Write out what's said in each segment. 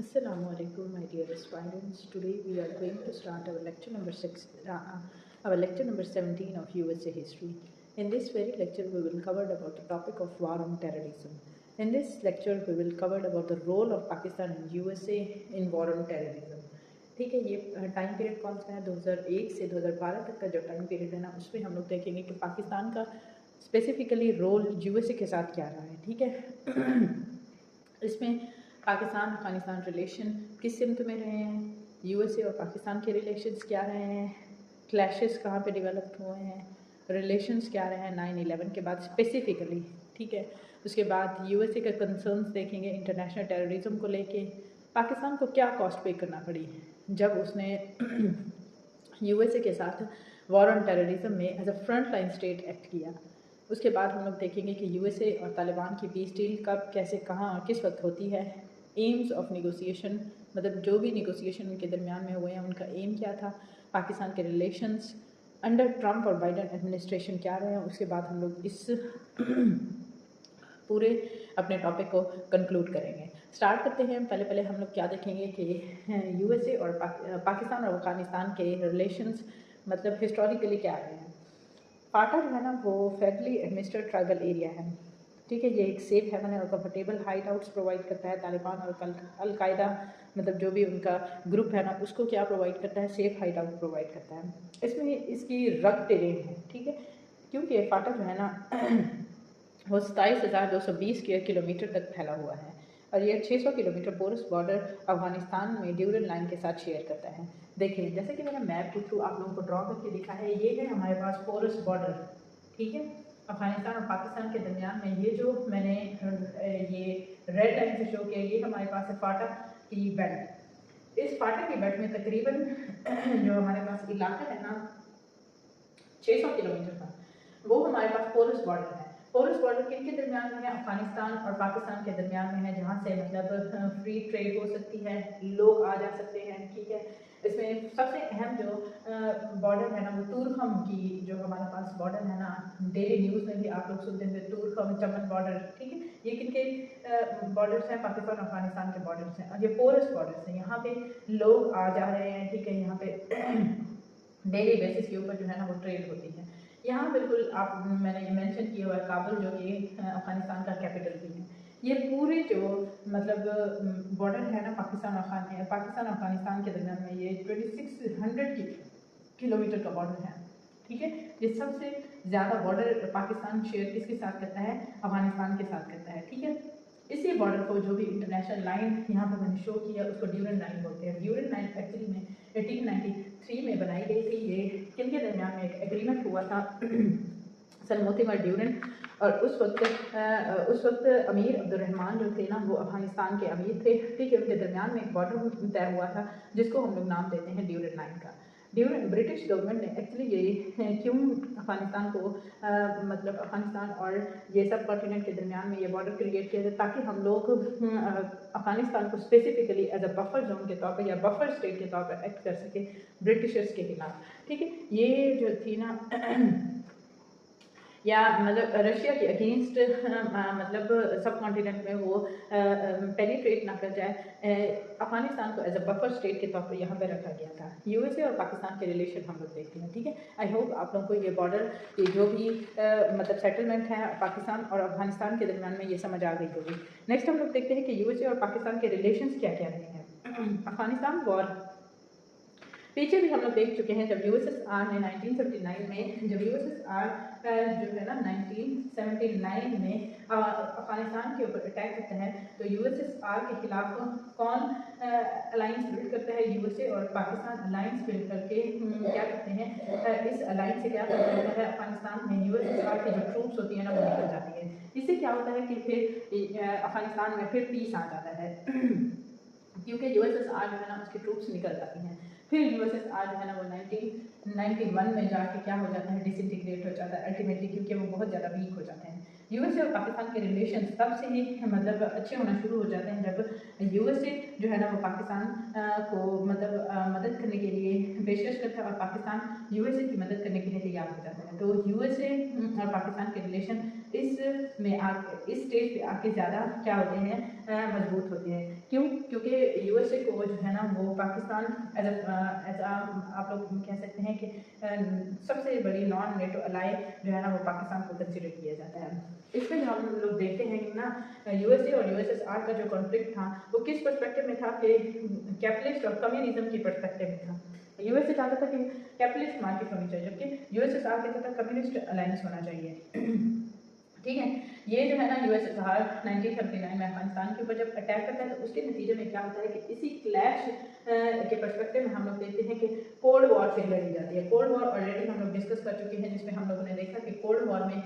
Assalamu alaikum, my dear aspirants. Today we are going to start our lecture number 17 of USA history. In this very lecture, we will cover about the topic of war on terrorism. In this lecture, we will cover about the role of Pakistan and USA in war on terrorism. ठीक है, ये time period कौन सा है? 2001 से 2012 तक का जो टाइम पीरियड है ना, उसमें हम लोग देखेंगे कि पाकिस्तान का स्पेसिफिकली रोल यूएसए के साथ क्या रहा है। ठीक है इसमें पाकिस्तान अफगानिस्तान रिलेशन किस सिमत में रहे हैं, यूएसए और पाकिस्तान के रिलेशंस क्या रहे हैं, क्लैशेस कहाँ पे डेवलप हुए हैं, रिलेशंस क्या रहे हैं 9/11 के बाद स्पेसिफिकली। ठीक है, उसके बाद यूएसए के कंसर्न्स देखेंगे इंटरनेशनल टेररिज्म को लेके। पाकिस्तान को क्या कॉस्ट पे करना पड़ी जब उसने यूएसए के साथ वॉर ऑन टेररिज्म में as a front line state act किया। उसके बाद हम लोग देखेंगे कि यूएसए और तालिबान की पीस डील कब, कैसे, कहाँ और किस वक्त होती है। एम्स ऑफ निगोसिएशन, मतलब जो भी निगोसिएशन उनके दरमियान में हुए हैं उनका एम क्या था। पाकिस्तान के रिलेशंस अंडर ट्रंप और बाइडन एडमिनिस्ट्रेशन क्या रहे हैं। उसके बाद हम लोग इस पूरे अपने टॉपिक को कंक्लूड करेंगे। स्टार्ट करते हैं। पहले हम लोग क्या देखेंगे कि यूएसए और पाकिस्तान और अफगानिस्तान के रिलेशंस मतलब हिस्टोरिकली क्या रहे हैं। फाटा जो है ना वो फेडरली एडमिनिस्ट्रेड ट्राइबल एरिया है। ठीक है, ये एक सेफ हेवन और कंफर्टेबल हाइड आउट्स प्रोवाइड करता है। तालिबान और अलकायदा मतलब जो भी उनका ग्रुप है ना उसको क्या प्रोवाइड करता है, सेफ हाइड आउट प्रोवाइड करता है। इसमें इसकी रग टेरेन है। ठीक है, क्योंकि फाटा जो है ना वो 27,220 स्क्वायर किलोमीटर तक फैला हुआ है और ये 600 किलोमीटर पोरस बॉर्डर अफगानिस्तान में ड्यूरन लाइन के साथ शेयर करता है। देखिए, जैसे कि मैंने मैप के थ्रू आप लोगों को ड्रॉ करके दिखा है, ये है हमारे पास पोरस बॉर्डर। ठीक है, अफगानिस्तान और पाकिस्तान के दरमियान में ये जो मैंने ये रेड लाइन से शो किया, ये हमारे पास है फाटा की बेल्ट। इस फाटा की बेल्ट में तकरीबन जो हमारे पास इलाका है ना 600 किलोमीटर का, वो हमारे पास पोरस बॉर्डर है। पोरस बॉर्डर किन के दरमियान में है? अफगानिस्तान और पाकिस्तान के दरमियान में है, जहाँ से मतलब फ्री ट्रेड हो सकती है, लोग आ जा सकते हैं। ठीक है, इसमें सबसे अहम जो बॉर्डर है ना वो तुरखम की, जो हमारे पास बॉर्डर है ना, डेली न्यूज़ में भी आप लोग सुनते हैं तुरखम चमन बॉर्डर। ठीक है, ये किनके बॉर्डर्स हैं? पाकिस्तान और अफगानिस्तान के बॉर्डर्स हैं और ये पोरस बॉर्डर्स हैं। यहाँ पे लोग आ जा रहे हैं। ठीक है, यहाँ पे डेली बेसिस के ऊपर जो है ना वो ट्रेड होती है। यहाँ बिल्कुल आप मैंने मेंशन किया हुआ है काबुल, जो कि अफगानिस्तान का कैपिटल भी है। ये पूरे जो मतलब बॉर्डर है ना पाकिस्तान और अफगानिस्तान के दरमियान में, ये 2600 किलोमीटर का बॉर्डर है। ठीक है, ये सबसे ज़्यादा बॉर्डर पाकिस्तान शेयर किसके साथ करता है? अफगानिस्तान के साथ करता है। ठीक है, इसी बॉर्डर को जो भी इंटरनेशनल लाइन यहाँ पर मैंने शो किया उसको ड्यूरन लाइन बोलते हैं। ड्यूरन लाइन एक्चुअली में 1893 में बनाई गई थी। ये किन के दरमियान में एक एग्रीमेंट हुआ था सर मोतिमर ड्यूरन, और उस वक्त अमीर अब्दुलरहमान जो थे ना वो अफगानिस्तान के अमीर थे। ठीक है, उनके दरमियान में एक बॉर्डर तय हुआ था जिसको हम लोग नाम देते हैं ड्यूरन लाइन का। ड्यूरन ब्रिटिश गवर्नमेंट ने एक्चुअली ये क्यों अफगानिस्तान को मतलब अफगानिस्तान और ये सब कॉन्टिनेंट के दरमियान में ये बॉर्डर क्रिएट किया जाए ताकि हम लोग अफगानिस्तान को specifically as a buffer zone के तौर पर या बफर स्टेट के तौर पर एक्ट कर सके ब्रिटिशर्स के खिलाफ। ठीक है, ये जो थी ना या मतलब रशिया के अगेंस्ट मतलब सब कॉन्टिनेंट में वो पेनिट्रेट ना कर जाए, अफगानिस्तान को एज अ बफर स्टेट के तौर पर यहाँ पे रखा गया था। यूएसए और पाकिस्तान के रिलेशन हम लोग देखते हैं। ठीक है, आई होप आप लोगों को ये बॉर्डर की जो भी मतलब सेटलमेंट है पाकिस्तान और अफगानिस्तान के दरमियान में ये समझ आ गई होगी। नेक्स्ट हम लोग देखते हैं कि यूएसए और पाकिस्तान के रिलेशन क्या क्या रहे हैं। अफगानिस्तान वॉर पीछे भी हम लोग देख चुके हैं। जब यूएसएसआर ने 1979 में जब यूएसएसआर जो है ना 1979 में अफगानिस्तान के ऊपर अटैक करता है तो यूएसएसआर के खिलाफ कौन अलायंस बिल्ड करता है? यूएसए और पाकिस्तान अलायंस बिल्ड करके क्या करते हैं, इस अलायंस से क्या करता है, अफगानिस्तान में यूएसएसआर की जो ट्रूप्स होती है ना वो निकल जाती है। इससे क्या होता है कि फिर अफगानिस्तान में फिर पीस आ जाता है क्योंकि यूएसएसआर जो है ना उसकी ट्रूप्स निकल जाती हैं। फिर यूएसएसआर जो है ना वो 1991 में जाके क्या हो जाता है, डिसइंटीग्रेट हो जाता है अल्टीमेटली, क्योंकि वो बहुत ज़्यादा वीक हो जाते हैं। यूएसए और पाकिस्तान के रिलेशन तब से ही मतलब अच्छे होना शुरू हो जाते हैं जब यूएसए जो है ना वो पाकिस्तान को मतलब मदद करने के लिए पेशकश करता है और पाकिस्तान यूएसए की मदद करने के लिए तैयार हो जाता है। तो यूएसए और पाकिस्तान के रिलेशन इस स्टेज पे आके ज़्यादा क्या होते हैं, मजबूत होते हैं। क्यों? क्योंकि यूएसए को जो है ना वो पाकिस्तान एज आप लोग कह सकते हैं कि सबसे बड़ी नॉन नेटो अलाई जो है ना वो पाकिस्तान को कंसिडर किया जाता है। इसमें जो हम लोग देखते हैं कि ना यूएसए और यूएसएसआर का जो कॉन्फ्लिक्ट था वो किस पर्सपेक्टिव में था कि कैपिटलिस्ट और कम्युनिज्म की पर्सपेक्टिव में था। यूएसए चाहता था कि कैपिटलिस्ट मार्केट होनी चाहिए, जबकि यूएसएसआर कहता था कम्युनिस्ट अलायंस होना चाहिए। ठीक है, ये जो है ना यूएसएसआर 1979 में अफगानिस्तान के ऊपर जब अटैक करता है तो उसके नतीजे में क्या होता है कि इसी क्लैश के पर्सपेक्टिव में हम लोग देखते हैं कि कोल्ड वॉर फिर लड़ी जाती है। कोल्ड वॉर ऑलरेडी हम लोग डिस्कस कर चुके हैं, जिसमें हम लोगों ने देखा कि कोल्ड वॉर में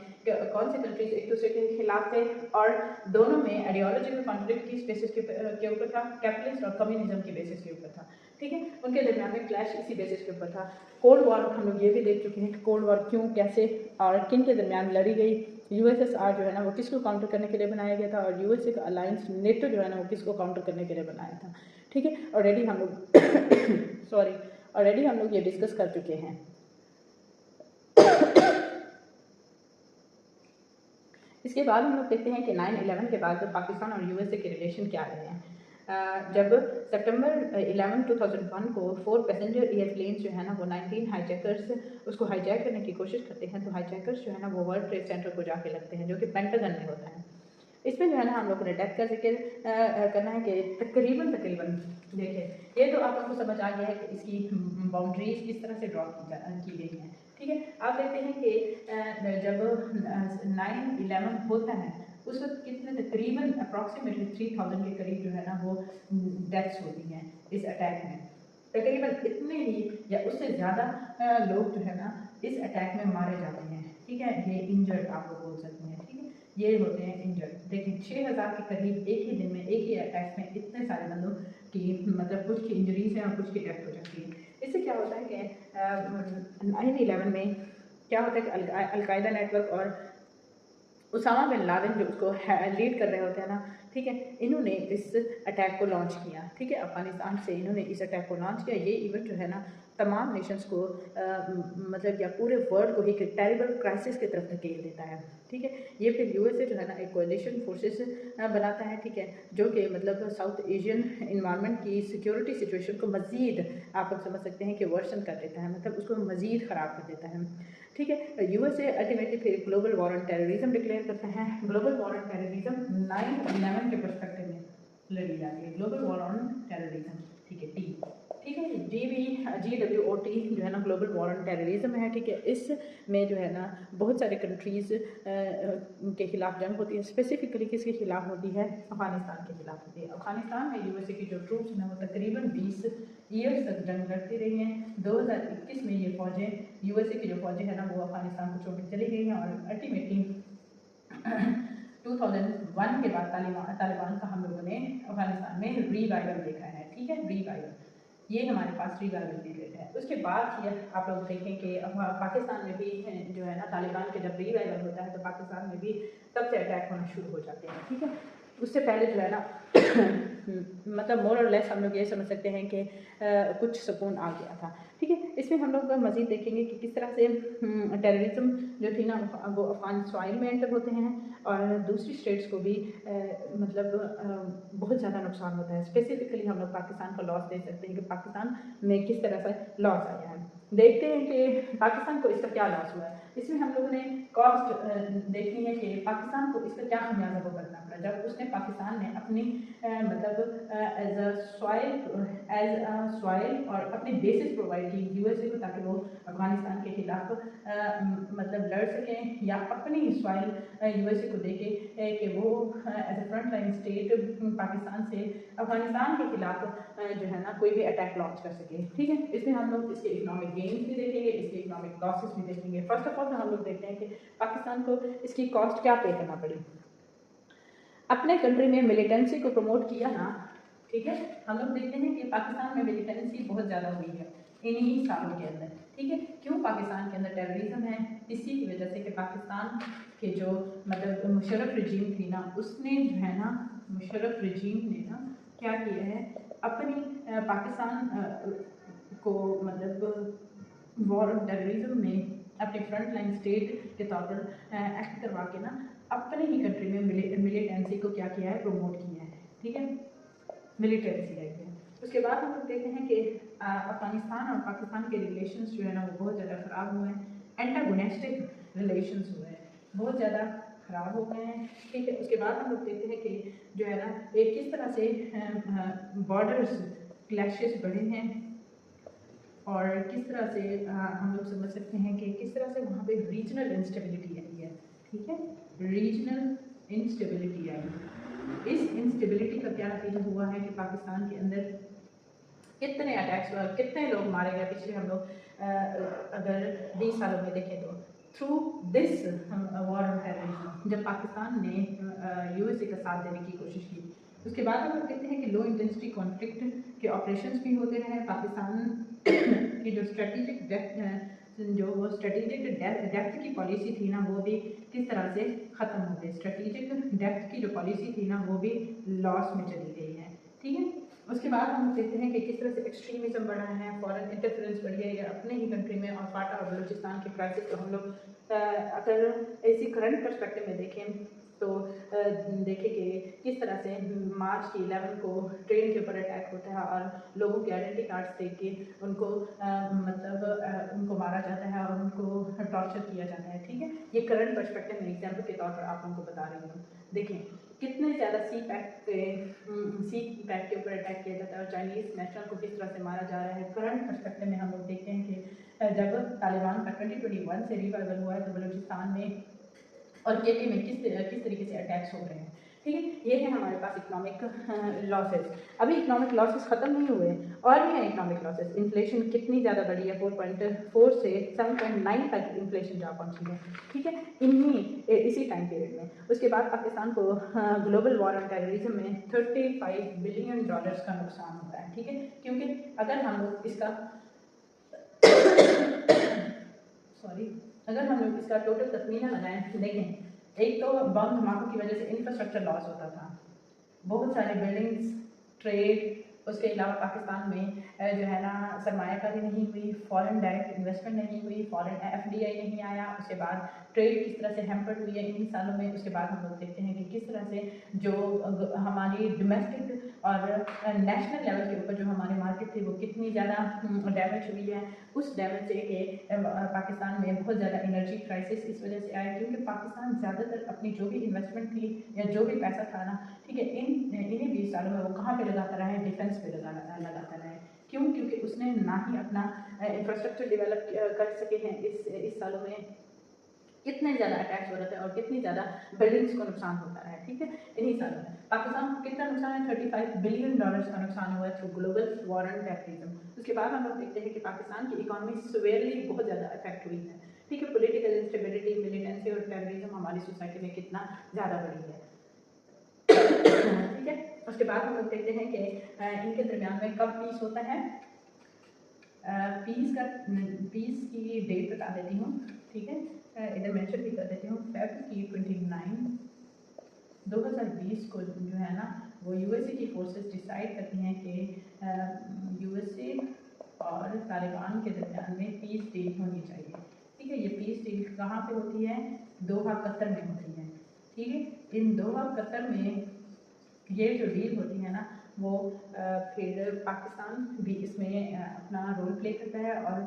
कौन सी कंट्रीज एक दूसरे के खिलाफ थे और दोनों में आइडियोलॉजिकल कॉन्फ्लिक्ट किस बेसिस के ऊपर था, कैपिटलिस्ट और कम्युनिज्म की बेसिस के ऊपर था। ठीक है, उनके दरमियान में क्लैश इसी बेसिस के ऊपर था। कोल्ड वॉर हम लोग ये भी देख चुके हैं कि कोल्ड वॉर क्यों, कैसे और किन के दरमियान लड़ी गई। यूएसएसआर जो है ना वो किसको काउंटर करने के लिए बनाया गया था और यूएसए का अलायंस नेटो जो है ना वो किसको काउंटर करने के लिए बनाया था। ठीक है, ऑलरेडी हम लोग ऑलरेडी हम लोग ये डिस्कस कर चुके हैं। इसके बाद हम लोग देखते हैं कि 9/11 के बाद पाकिस्तान और यूएसए के रिलेशन क्या रहे हैं। जब सितंबर 11, 2001 को 4 पैसेंजर एयरप्लेन्स जो है ना वो 19 हाईजैकर्स उसको हाईजैक करने की कोशिश करते हैं। तो हाईजैकर्स जो है ना वो वर्ल्ड ट्रेड सेंटर को जाके लगते हैं, जो कि पेंटागन में होता है। इसमें जो है ना हम लोगों ने डेथ का जिक्र करना है कि तकरीबन देखिए, ये तो आप लोगों को समझ आ गया है कि इसकी बाउंड्रीज किस तरह से ड्रॉ की गई हैं। ठीक है, आप देखते हैं कि जब 9/11 होता है उस वक्त कितने तकरीबन अप्रॉक्सीमेटली 3000 के करीब जो है ना वो डेथ्स होती हैं इस अटैक में। तकरीबन इतने ही या उससे ज़्यादा लोग जो है ना इस अटैक में मारे जाते हैं। ठीक है, ये इंजर्ड आप लोग बोल सकते हैं। ठीक है, ये होते हैं इंजर्ड। देखिए 6000 के करीब एक ही दिन में एक ही अटैक में इतने सारे बंदों की मतलब कुछ की इंजरीज हैं और कुछ की डेथ हो जाती है। इससे क्या होता है कि 9/11 में क्या होता है कि अलकायदा नेटवर्क और उसामा बिन लादेन जो उसको लीड कर रहे होते हैं ना, ठीक है, इन्होंने इस अटैक को लॉन्च किया। ठीक है, अफगानिस्तान से इन्होंने इस अटैक को लॉन्च किया। ये इवेंट जो है ना तमाम नेशंस को मतलब या पूरे वर्ल्ड को एक टेरिबल क्राइसिस की तरफ धकेल देता है। ठीक है, ये फिर यूएसए जो है ना एक कोalition फोर्सेस बनाता है। ठीक है, जो कि मतलब साउथ एशियन इन्वायरमेंट की सिक्योरिटी सिचुएशन को मज़ीद आप लोग समझ सकते हैं कि वर्सन कर देता है, मतलब उसको मज़ीद ख़राब कर देता है। ठीक है, यूएसए अल्टीमेटली फिर global war on terrorism declare करते हैं। ग्लोबल वॉर ऑन टेररिज्म 9/11 के पर्सपेक्टिव में लड़ी जाती है, ग्लोबल वॉर ऑन टेररिज्म। ठीक है, टी ठीक है, GWOT जो है ना ग्लोबल वॉर ऑन टेररिज्म है। ठीक है, इसमें जो है ना बहुत सारे कंट्रीज़ के खिलाफ जंग होती है। स्पेसिफिकली किसके खिलाफ होती है? अफगानिस्तान के खिलाफ होती है। अफगानिस्तान में यूएसए की जो ट्रूप्स हैं वो तकरीबन 20 ईयर्स तक जंग लड़ती रही हैं। 2021 में ये फौजें यूएसए की जो फौजें हैं ना वो अफगानिस्तान को छोड़ के चली गई हैं और अल्टीमेटली 2001 के बाद तालिबान का हम लोगों ने अफगानिस्तान में रिवाइवल देखा है। ठीक है, रिवाइवल, ये हमारे पास रिवाइवल पीरियड है। उसके बाद ये आप लोग देखें कि पाकिस्तान में भी जो है ना तालिबान के जब रिवाइवल होता है तो पाकिस्तान में भी तब से अटैक होना शुरू हो जाते हैं। ठीक है, उससे पहले जो है ना मतलब मोर और लेस हम लोग ये समझ सकते हैं कि कुछ सुकून आ गया था। ठीक है, इसमें हम लोग मज़ीद देखेंगे कि किस तरह से टेररिज्म जो थी ना वो अफगान सॉइल में एंटर होते हैं और दूसरी स्टेट्स को भी मतलब बहुत ज़्यादा नुकसान होता है। स्पेसिफिकली हम लोग पाकिस्तान का लॉस देख सकते हैं कि पाकिस्तान में किस तरह से लॉस आया है। देखते हैं कि पाकिस्तान को इसका क्या लॉस हुआ है। इसमें हम लोगों ने कॉस्ट देखनी है कि पाकिस्तान को इसका क्या खमियाजा भुगतना पड़ा जब उसने पाकिस्तान ने अपनी मतलब एज अ सॉइल और अपनी बेसिस प्रोवाइड की यूएसए को ताकि वो अफगानिस्तान के खिलाफ मतलब लड़ सकें या अपनी सॉइल यूएसए को देके कि वो as a front line state Pakistan से अफगानिस्तान के खिलाफ जो है ना कोई भी अटैक लॉन्च कर सके। ठीक है, इसमें हम लोग इसके इकोनॉमिक गेन्स भी देखेंगे, इसके इकोनॉमिक लॉसेस भी देखेंगे। फर्स्ट ऑफ ऑल हम लोग देखते हैं कि पाकिस्तान को इसकी कॉस्ट क्या पे करना पड़ी। अपने कंट्री में मिलिटेंसी को प्रमोट किया ना, ठीक है, हम लोग देखते हैं कि पाकिस्तान में मिलिटेंसी बहुत ज़्यादा हुई है इन्हीं सालों के अंदर। ठीक है, क्यों पाकिस्तान के अंदर टेररिज्म है? इसी की वजह से कि पाकिस्तान के जो मतलब मुशर्रफ रजीम थी ना उसने जो है ना मुशर्रफ रजीम ने ना क्या किया है, अपनी पाकिस्तान को मतलब वॉर ऑन टेररिज्म में अपने फ्रंट लाइन स्टेट के तौर पर एक्ट करवा के ना अपने ही कंट्री में मिलिटेंसी को क्या किया है, प्रमोट किया है। ठीक है, मिलिटेंसी है ये। उसके बाद हम लोग देखते हैं कि अफगानिस्तान और पाकिस्तान के रिलेशंस जो है ना वो बहुत ज़्यादा ख़राब हुए हैं, एंटागोनिस्टिक रिलेशंस हुए हैं, बहुत ज़्यादा ख़राब हो गए हैं। ठीक है, उसके बाद हम लोग देखते हैं कि जो है ना एक किस तरह से बॉर्डर्स क्लैशेस बढ़े हैं और किस तरह से हम लोग समझ सकते हैं कि किस तरह से वहाँ पे रीजनल इंस्टेबिलिटी आई है। ठीक है, रीजनल इंस्टेबिलिटी आई। इस इंस्टेबिलिटी का क्या नतीजा हुआ है कि पाकिस्तान के अंदर कितने अटैक्स हुए, कितने लोग मारे गए पिछले हम लोग अगर 20 सालों में देखें तो through this war on terrorism, जब पाकिस्तान ने यूएसए का साथ देने की कोशिश की। उसके बाद हम लोग कहते हैं कि लो इंटेंसिटी कॉन्फ्लिक्ट के ऑपरेशंस भी होते रहे। पाकिस्तान की जो स्ट्रेटेजिक डेप्थ की पॉलिसी थी ना वो भी किस तरह से ख़त्म हो गई। स्ट्रेटेजिक डेप्थ की जो पॉलिसी थी ना वो भी लॉस में चली गई है। ठीक है, उसके बाद हम देखते हैं कि किस तरह से एक्सट्रीमिज्म बढ़ा है, फॉरेन इंटरफेरेंस बढ़ी है या अपने ही कंट्री में, और फाटा और बलूचिस्तान की क्राइसिस को हम लोग अगर ऐसी करंट पर्सपेक्टिव में देखें तो देखें कि किस तरह से मार्च की 11 को ट्रेन के ऊपर अटैक होता है और लोगों के आइडेंटिटी कार्ड्स देख के उनको उनको मारा जाता है और उनको टॉर्चर किया जाता है। ठीक है, ये करंट पर्सपेक्टिव में एग्जाम्पल के तौर पर आप उनको बता रही हूँ। देखें कितने ज़्यादा सी पैक के ऊपर अटैक किया जाता है और चाइनीज़ नेशनल को किस तरह से मारा जा रहा है। करंट पर्सपेक्टिव में हम लोग देखते हैं कि जब तालिबान का 2021 से रिवाइवल हुआ है तो बलूचिस्तान में और केपी में किस तरीके से अटैक्स हो रहे हैं। ठीक है, ये है हमारे पास इकोनॉमिक लॉसेस। अभी इकोनॉमिक लॉसेस ख़त्म नहीं हुए और भी हैं इकोनॉमिक लॉसेस। इन्फ्लेशन कितनी ज़्यादा बढ़ी है, 4.4 से 7.9 तक इन्फ्लेशन जा पहुंची है। ठीक है, इसी टाइम पीरियड में। उसके बाद पाकिस्तान को ग्लोबल वॉर ऑन टेररिज्म में $35 बिलियन का नुकसान होता है। ठीक है, क्योंकि अगर हम लोग इसका अगर हम लोग इसका टोटल तखमीना लगाएं, देखें एक तो बम धमाकों की वजह से इंफ्रास्ट्रक्चर लॉस होता था, बहुत सारे बिल्डिंग्स, ट्रेड, उसके अलावा पाकिस्तान में जो है ना सरमायाकारी नहीं हुई, फॉरेन डायरेक्ट इन्वेस्टमेंट नहीं हुई, फॉरेन एफडीआई नहीं आया। उसके बाद ट्रेड किस तरह से हैम्पर्ड हुई है इन्हीं सालों में। उसके बाद हम लोग देखते हैं कि किस तरह से जो हमारी डोमेस्टिक और नेशनल लेवल के ऊपर जो हमारी मार्केट थी वो कितनी ज़्यादा डैमेज हुई है। उस डैमेज से कि पाकिस्तान में बहुत ज़्यादा एनर्जी क्राइसिस इस वजह से आया क्योंकि पाकिस्तान ज़्यादातर अपनी जो भी इन्वेस्टमेंट थी या जो भी पैसा था ना, ठीक है, इन्हीं 20 सालों में वो कहाँ पे लगाता रहा है, डिफेंस पे लगाता रहा है। क्यों? क्योंकि उसने ना ही अपना इंफ्रास्ट्रक्चर डेवलप कर सके हैं इस सालों में। कितने ज़्यादा अटैक्स हो रहे थे और कितनी ज़्यादा बिल्डिंग्स को नुकसान होता है। ठीक है, इन्हीं सालों में पाकिस्तान को कितना नुकसान है, $35 बिलियन का नुकसान हुआ है through global war on terrorism. उसके बाद हम लोग देखते हैं कि पाकिस्तान की इकॉनमी सिवियरली बहुत ज़्यादा अफेक्ट हुई है। ठीक है, पॉलिटिकल इंस्टेबिलिटी, मिलिटेंसी और टेररिज्म हमारी सोसाइटी में कितना ज़्यादा बढ़ी है। ठीक है, उसके बाद हम लोग देखते हैं कि इनके दरमियान में कब पीस होता है। पीस की डेट बता देती हूँ। ठीक है, इधर मेंशन भी कर देती हूँ। Feb की 29 2020 को जो है ना वो यूएसए की फोर्सेस डिसाइड करती हैं कि यूएसए और तालिबान के दरमियान में पीस डील होनी चाहिए। ठीक है, ये पीस डील कहाँ पे होती है, दोहा कतर में होती है। ठीक है, इन दोहा कतर में ये जो डील होती है ना वो फिर पाकिस्तान भी इसमें अपना रोल प्ले करता है और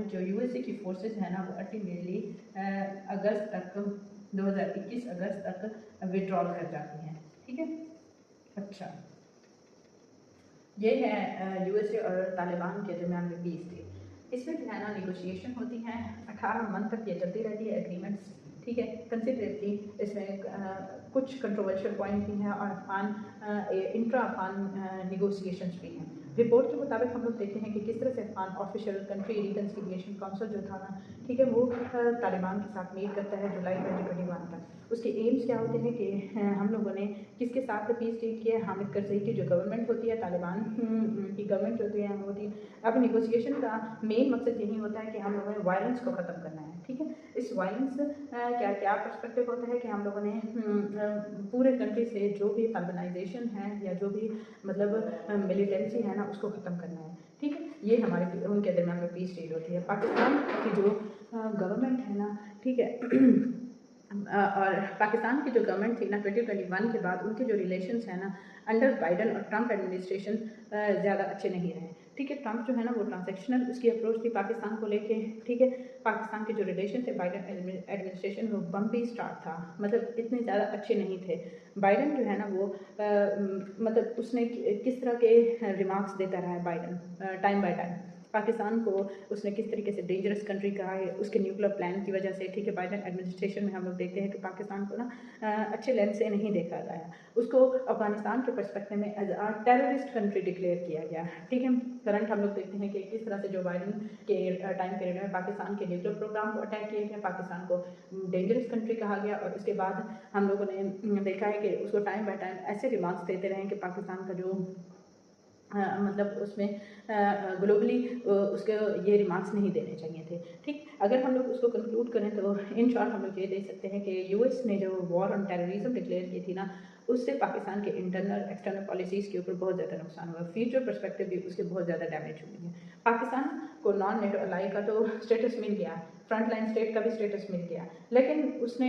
जो यूएसए की फोर्सेस है ना वो अल्टीमेटली अगस्त तक 2021 अगस्त तक विड्रॉल कर जाती हैं। ठीक है, अच्छा ये है यूएसए और तालिबान के दरमियान में पीस डील। इसमें जो है ना निगोशिएशन होती हैं, 18 मंथ तक ये चलती रहती है एग्रीमेंट्स। ठीक है, कंसिडरेटली इसमें कुछ कंट्रोवर्शियल पॉइंट भी हैं और अफगान इंट्रा अफगान निगोशिएशंस भी हैं। रिपोर्ट के मुताबिक हम लोग देखते हैं कि किस तरह से Afghan official country reconciliation council जो था ना, ठीक है, वो तालिबान के साथ मीट करता है जुलाई 2021 तक। उसके एम्स क्या होते हैं कि हम लोगों ने किस किस साथ पीस डील किया है। हामिद करज़ई की जो गवर्नमेंट होती है, तालिबान की गवर्नमेंट होती है, अब नेगोशिएशन का मेन मकसद यही होता है कि हम लोगों ने वायलेंस को ख़त्म करना है, ठीक है। इस वायलेंस क्या क्या पर्सपेक्टिव होता है कि हम लोगों ने पूरे कंट्री से जो भी अर्बनाइजेशन है या जो भी मतलब मिलिटेंसी है ना, उसको ख़त्म करना है, ठीक है। ये हमारे उनके दरमियान में पीस डील होती है। पाकिस्तान की जो गवर्नमेंट है ना, ठीक है, और पाकिस्तान की जो गवर्नमेंट थी ना 2021 के बाद, उनके जो रिलेशंस हैं ना अंडर बाइडन और ट्रंप एडमिनिस्ट्रेशन ज़्यादा अच्छे नहीं रहे, ठीक है। ट्रंप जो है ना वो ट्रांजैक्शनल उसकी अप्रोच थी पाकिस्तान को लेके, ठीक है। पाकिस्तान के जो रिलेशन थे बाइडन एडमिनिस्ट्रेशन वो बम्पी स्टार्ट था, मतलब इतने ज़्यादा अच्छे नहीं थे। बाइडन जो है ना वो मतलब उसने किस तरह के रिमार्क्स देता रहा है Biden time by time. Pakistan को उसने किस तरीके से डेंजरस कंट्री कहा है उसके न्यूक्लियर प्लान की वजह से, ठीक है। बाइडन एडमिनिस्ट्रेशन में हम लोग देखते हैं कि पाकिस्तान को ना अच्छे लेंस से नहीं देखा गया, उसको अफगानिस्तान के पर्सपेक्टिव में एज आ टेररिस्ट कंट्री डिक्लेयर किया गया, ठीक है। करंट हम लोग देखते हैं कि किस तरह से जो बाइडन के टाइम पीरियड में पाकिस्तान के न्यूक्लियर प्रोग्राम को अटैक किया गया, पाकिस्तान को डेंजरस कंट्री कहा गया, और उसके बाद हम लोगों ने देखा है कि उसको टाइम बाय टाइम ऐसे रिमार्क्स देते रहे कि पाकिस्तान का जो मतलब उसमें ग्लोबली उसके ये रिमार्क्स नहीं देने चाहिए थे, ठीक। अगर हम लोग उसको कंक्लूड करें तो इन शॉर्ट हम लोग ये देख सकते हैं कि यूएस ने जो वॉर ऑन टेररिज्म डिक्लेयर की थी ना, उससे पाकिस्तान के इंटरनल एक्सटर्नल पॉलिसीज़ के ऊपर बहुत ज़्यादा नुकसान हुआ, फ्यूचर पर्सपेक्टिव भी उसके बहुत ज़्यादा डैमेज हुई है। पाकिस्तान को नॉन नेटो अलाई का तो स्टेटस मिल गया, फ्रंट लाइन स्टेट का भी स्टेटस मिल गया, लेकिन उसने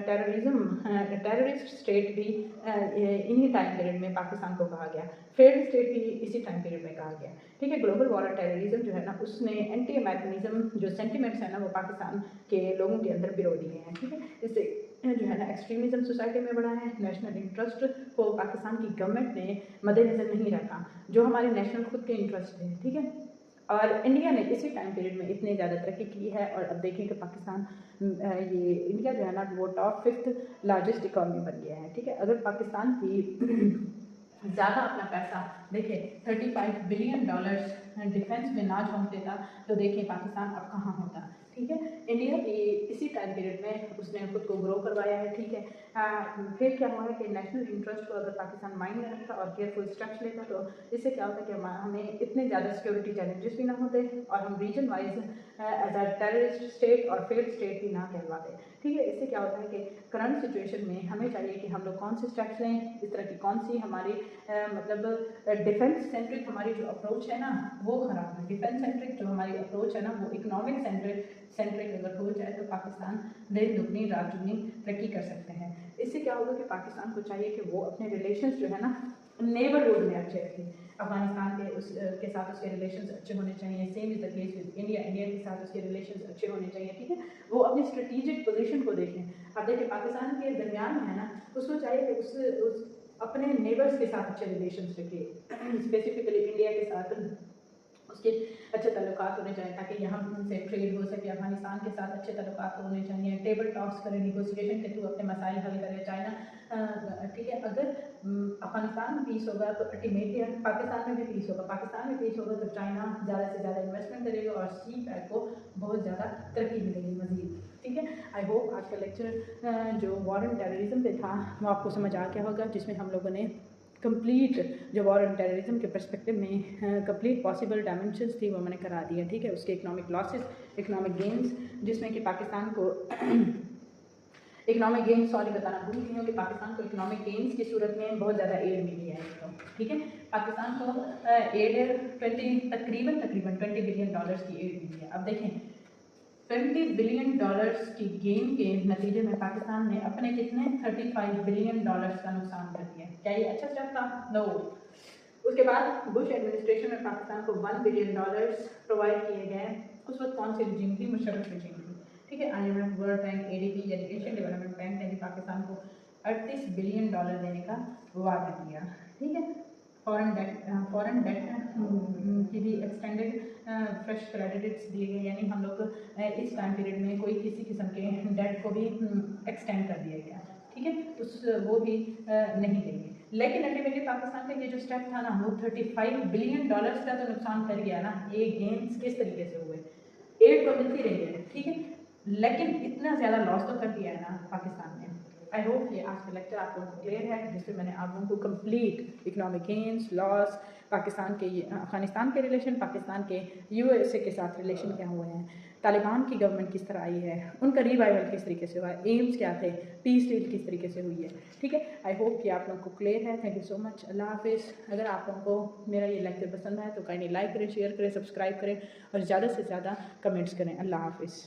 टेररिस्ट स्टेट भी इन्हीं टाइम पीरियड में पाकिस्तान को कहा गया, फेल्ड स्टेट भी इसी टाइम पीरियड में कहा गया, ठीक है। ग्लोबल वॉर ऑन टेररिज्म जो है ना, उसने एंटी अमेरिकनिज्म जो सेंटिमेंट्स है ना वो पाकिस्तान के लोगों के अंदर पिरो दिए हैं, ठीक है। इससे जो है ना एक्सट्रीमिज्म सोसाइटी में बढ़ा है, नेशनल इंटरेस्ट को पाकिस्तान की गवर्नमेंट ने मद्देनजर नहीं रखा, जो हमारे नेशनल खुद के इंटरेस्ट थे, ठीक है। और इंडिया ने इसी टाइम पीरियड में इतनी ज़्यादा तरक्की की है, और अब देखें कि पाकिस्तान ये इंडिया जो है ना वो टॉप 5th लार्जेस्ट इकॉनमी बन गया है, ठीक है। अगर पाकिस्तान की ज़्यादा अपना पैसा देखें $35 बिलियन डिफेंस में ना झोंक देता तो देखिए पाकिस्तान अब कहाँ होता, ठीक है। इंडिया की इसी टाइम पीरियड में उसने खुद को ग्रो करवाया है, ठीक है। फिर क्या हुआ है कि नेशनल इंटरेस्ट को अगर पाकिस्तान माइंड में रखता और केयरफुल स्टेप्स लेता तो इससे क्या होता कि हमें इतने ज़्यादा सिक्योरिटी चैलेंजेस भी ना होते और हम region wise as a terrorist state और फेल्ड स्टेट भी ना कहलवाते, ठीक है। इससे क्या होता है कि करंट सिचुएशन में हमें चाहिए कि हम लोग कौन से स्टेप्स लें, इस तरह की कौन सी हमारी मतलब डिफेंस सेंट्रिक हमारी जो अप्रोच है ना वो ख़राब है। डिफेंस सेंट्रिक जो हमारी अप्रोच है ना वो इकोनॉमिक सेंट्रिक अगर हो जाए तो पाकिस्तान दिन दुगनी रात दुगनी तरक्की कर सकते हैं। इससे क्या होगा कि पाकिस्तान को चाहिए कि वो अपने रिलेशंस जो है ना नेबरहुड में अच्छे रखें, अफगानिस्तान के साथ उसके रिलेशंस अच्छे होने चाहिए, same is the case with India, India के साथ उसके रिलेशंस अच्छे होने चाहिए, ठीक है। वो अपनी स्ट्रेटेजिक पोजीशन को देखें। अब देखिए पाकिस्तान के दरमियान में है ना उसको चाहिए कि उस अपने नेबर्स के साथ अच्छे रिलेशंस रखे, स्पेसिफिकली इंडिया के साथ उसके अच्छे ताल्लुकात होने चाहिए ताकि यहाँ से ट्रेड हो सके। अफगानिस्तान के साथ अच्छे ताल्लुकात होने चाहिए, टेबल टॉक्स करें, निगोशिएशन के थ्रू अपने मसाइल हल करें। चाइना ठीक है, अगर अफगानिस्तान में पीस होगा तो अल्टीमेटली पाकिस्तान में भी पीस होगा, पाकिस्तान में पीस होगा तो चाइना ज़्यादा से ज़्यादा इन्वेस्टमेंट करेगा और सी पैक को बहुत ज़्यादा तरक्की मिलेगी मज़ीद, ठीक है। आई होप आज का लेक्चर जो वॉर ऑन टेररिज्म पे था वो आपको समझ आ गया होगा, जिसमें हम लोगों ने कंप्लीट जो वॉर ऑन टेररिज्म के पर्सपेक्टिव में कंप्लीट पॉसिबल डायमेंशंस थी वो मैंने करा दिया, ठीक है। उसके इकोनॉमिक लॉसेस, इकोनॉमिक गेन्स, जिसमें कि पाकिस्तान को इकोनॉमिक गेन्स सॉरी बताना भूल गई हूँ कि पाकिस्तान को इकोनॉमिक गेन्स की सूरत में बहुत ज़्यादा एड मिली है इसको, ठीक है। पाकिस्तान को एड तकरीबन $20 बिलियन की एड मिली है। अब देखें $20 बिलियन की गेन के नतीजे में पाकिस्तान ने अपने कितने $35 बिलियन का नुकसान कर दिया। क्या ये अच्छा स्टेप था? नो। उसके बाद बुश एडमिनिस्ट्रेशन में पाकिस्तान को $1 बिलियन प्रोवाइड किए गए। उस वक्त कौन सी रजीम थी? मुशर्रफ रजीम थी, ठीक है। IMF, वर्ल्ड बैंक, ADB यानी एशियन डेवलपमेंट बैंक ने भी पाकिस्तान को $38 बिलियन देने का वादा किया, ठीक है। फॉरेन डेट की भी एक्सटेंडेड फ्रेश क्रेडिट्स दिए गए, यानी हम लोग इस टाइम पीरियड में कोई किसी किस्म के डेट को भी एक्सटेंड कर दिया गया, ठीक है। वो भी नहीं देंगे। लेकिन अल्टीमेटली पाकिस्तान का ये जो स्टेप था ना वो $35 बिलियन का तो नुकसान कर गया ना। ये गेन्स किस तरीके से हुए? एड तो मिलती रही है, ठीक है, लेकिन इतना ज़्यादा लॉस तो कर दिया है ना पाकिस्तान ने। आई होप ये आज का लेक्चर आप लोगों को क्लियर है, जिसमें मैंने आप लोगों को complete economic gains, loss, Pakistan के अफगानिस्तान के रिलेशन, पाकिस्तान के यूएसए के साथ रिलेशन क्या हुए हैं, तालिबान की गवर्नमेंट किस तरह आई है, उनका रिवाइवल किस तरीके से हुआ है, एम्स क्या थे, पीस डील किस तरीके से हुई है। ठीक है, आई होप कि आप लोगों को क्लियर है। Thank you so much. अल्लाह हाफिज़। अगर आप लोगों को मेरा ये लेक्चर पसंद आए तो काइंडली लाइक करें, शेयर करें, सब्सक्राइब करें और ज़्यादा से ज़्यादा कमेंट्स करें। अल्लाह हाफिज़।